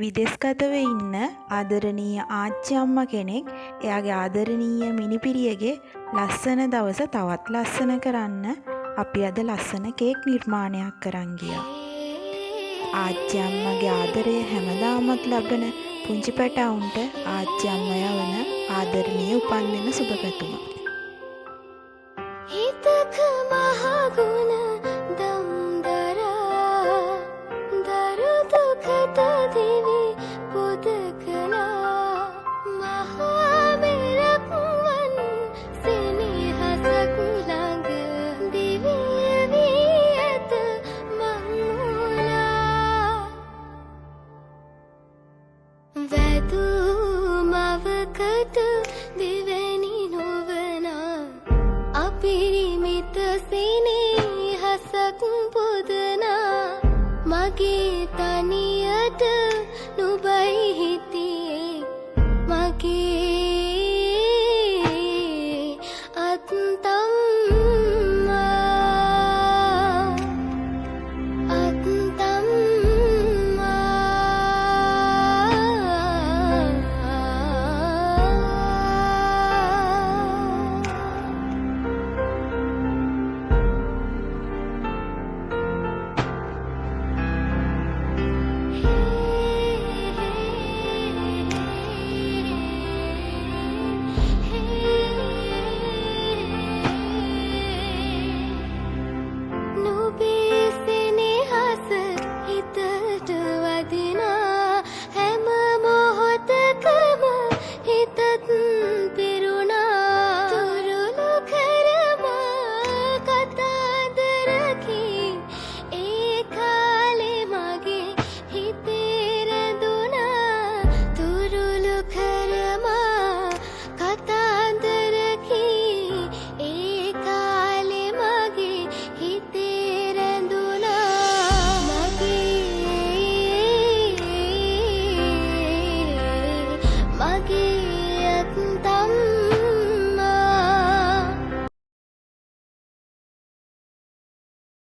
විදෙස්ගතව ඉන්න ආදරණීය ආච්චි අම්මා කෙනෙක් එයාගේ ආදරණීය මිනිපිරියගේ ලස්සන දවස තවත් ලස්සන කරන්න අපි අද ලස්සන කේක් නිර්මාණයක් කරන් ගියා. ආච්චි අම්මගේ ආදරය හැමදාමත් ලබන පුංචි පැටවුන්ට ආච්චි අම්මා යවන ආදරණීය උපන්දින සුබ පැතුම. හිතක මහගුණ දම්දරා දරු දුකට දිවි පුද කළා මහා මෙරක්වන් සෙනෙහසක් ළඟ දිවිය වී ඇත මංමුලා වැදූ මවකට දෙවැනි නොවනා අපිරිමිත සෙනෙහසක් පුදනා මගේ තනියට නුබයි හිටියේ මගේ අත්තම්මා නුබේ